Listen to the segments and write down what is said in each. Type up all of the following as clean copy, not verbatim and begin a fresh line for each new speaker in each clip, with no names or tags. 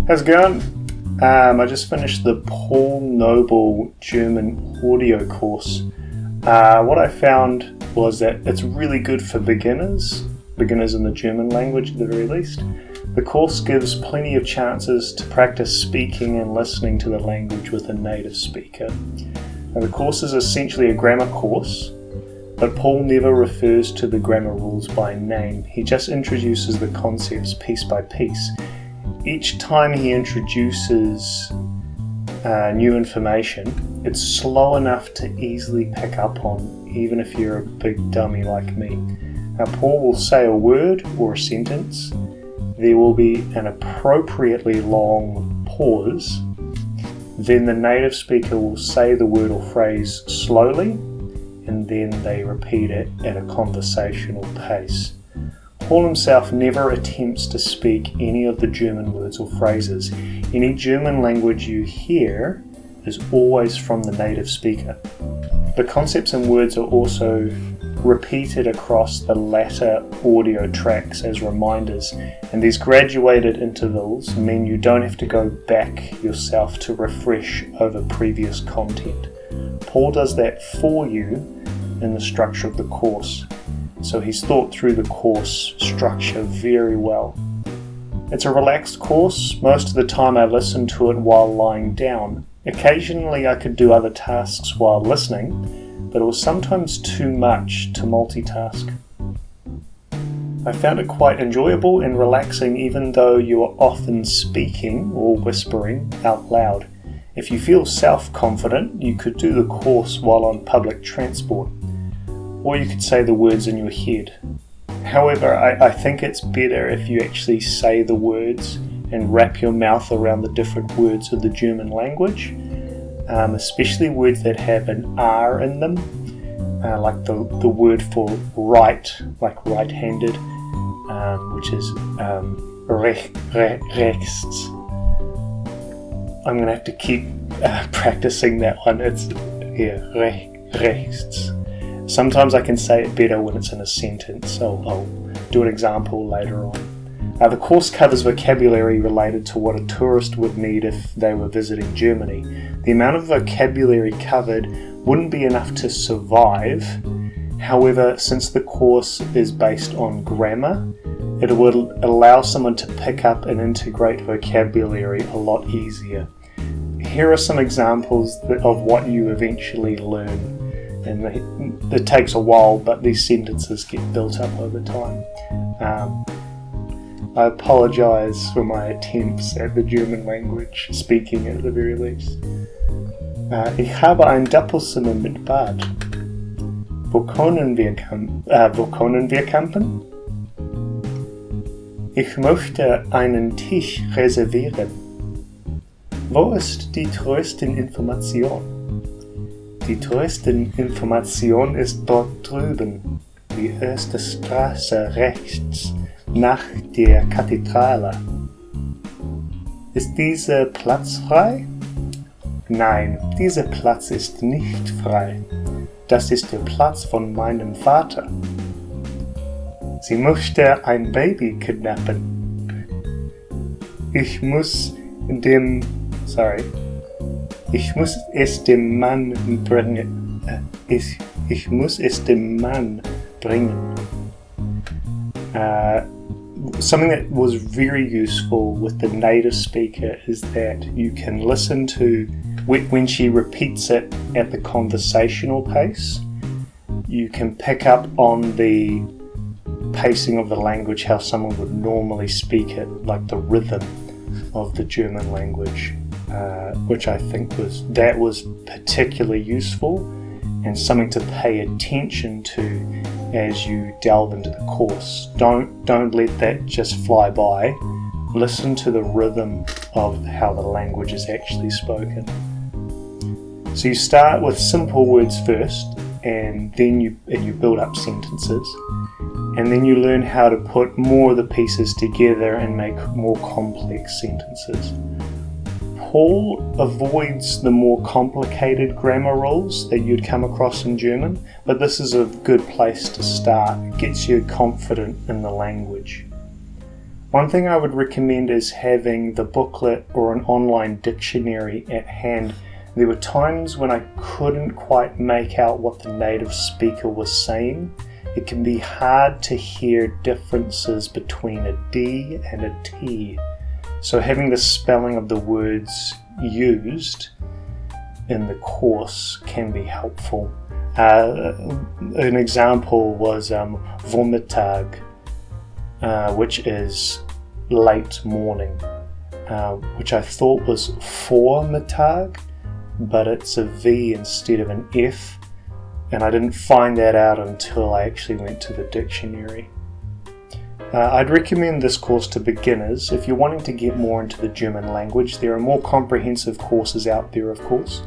How's it going? I just finished the Paul Noble German audio course. What I found was that it's really good for beginners in the German language at the very least. The course gives plenty of chances to practice speaking and listening to the language with a native speaker. Now, the course is essentially a grammar course, but Paul never refers to the grammar rules by name. He just introduces the concepts piece by piece. Each time he introduces new information, it's slow enough to easily pick up on, even if you're a big dummy like me. Now, Paul will say a word or a sentence. There will be an appropriately long pause. Then the native speaker will say the word or phrase slowly, and then they repeat it at a conversational pace. Paul himself never attempts to speak any of the German words or phrases. Any German language you hear is always from the native speaker. The concepts and words are also repeated across the latter audio tracks as reminders, and these graduated intervals mean you don't have to go back yourself to refresh over previous content. Paul does that for you in the structure of the course, so he's thought through the course structure very well. It's a relaxed course. Most of the time I listen to it while lying down. Occasionally I could do other tasks while listening, but it was sometimes too much to multitask. I found it quite enjoyable and relaxing, even though you are often speaking or whispering out loud. If you feel self-confident, you could do the course while on public transport, or you could say the words in your head. However, I think it's better if you actually say the words and wrap your mouth around the different words of the German language, especially words that have an R in them, like the word for right, like right-handed, which is rechts. I'm going to have to keep practicing that one. It's rechts. Sometimes I can say it better when it's in a sentence, so I'll do an example later on. The course covers vocabulary related to what a tourist would need if they were visiting Germany. The amount of vocabulary covered wouldn't be enough to survive. However, since the course is based on grammar, it would allow someone to pick up and integrate vocabulary a lot easier. Here are some examples of what you eventually learn. And it takes a while, but these sentences get built up over time. I apologise for my attempts at the German language, speaking at the very least. Ich habe ein Doppelzimmer mit Bad. Wo können wir campen? Ich möchte einen Tisch reservieren. Wo ist die Touristeninformation? Die Touristeninformation ist dort drüben, die erste Straße rechts, nach der Kathedrale. Ist dieser Platz frei? Nein, dieser Platz ist nicht frei. Das ist der Platz von meinem Vater. Sie möchte ein Baby kidnappen. Ich muss es dem Mann bringen. Ich muss es dem Mann bringen. Something that was very useful with the native speaker is that you can listen to, when she repeats it at the conversational pace, you can pick up on the pacing of the language, how someone would normally speak it, like the rhythm of the German language, which I think was particularly useful and something to pay attention to as you delve into the course. Don't let that just fly by. Listen to the rhythm of how the language is actually spoken. So you start with simple words first, and then you build up sentences, and then you learn how to put more of the pieces together and make more complex sentences. Paul avoids the more complicated grammar rules that you'd come across in German, but this is a good place to start. It gets you confident in the language. One thing I would recommend is having the booklet or an online dictionary at hand. There were times when I couldn't quite make out what the native speaker was saying. It can be hard to hear differences between a D and a T. So having the spelling of the words used in the course can be helpful. An example was vormittag, which is late morning, which I thought was vormittag, but it's a V instead of an F, and I didn't find that out until I actually went to the dictionary. I'd recommend this course to beginners. If you're wanting to get more into the German language, there are more comprehensive courses out there, of course.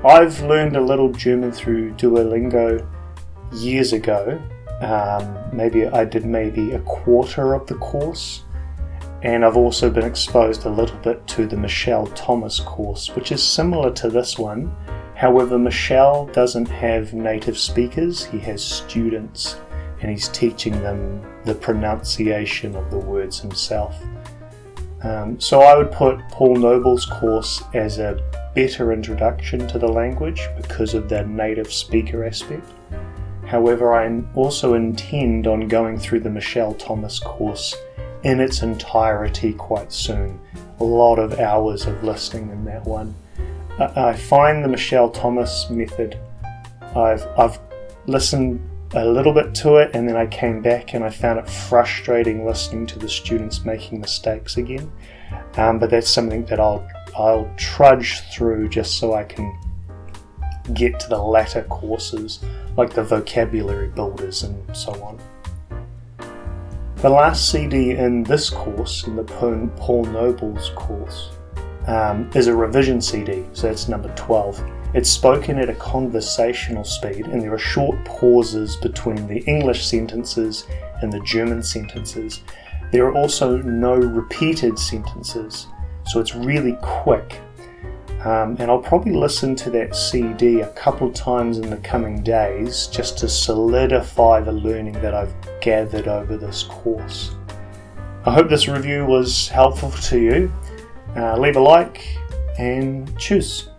I've learned a little German through Duolingo years ago. Maybe I did a quarter of the course, and I've also been exposed a little bit to the Michel Thomas course, which is similar to this one. However, Michel doesn't have native speakers, he has students, and he's teaching them the pronunciation of the words himself. So I would put Paul Noble's course as a better introduction to the language because of the native speaker aspect. However, I also intend on going through the Michel Thomas course in its entirety quite soon. A lot of hours of listening in that one. I find the Michel Thomas method, I've listened a little bit to it and then I came back and I found it frustrating listening to the students making mistakes again. But that's something that I'll trudge through just so I can get to the latter courses, like the vocabulary builders and so on. The last CD in this course, in the Paul Noble's course, is a revision CD, so that's number 12. It's spoken at a conversational speed, and there are short pauses between the English sentences and the German sentences. There are also no repeated sentences, so it's really quick. And I'll probably listen to that CD a couple times in the coming days just to solidify the learning that I've gathered over this course. I hope this review was helpful to you. Leave a like and tschüss.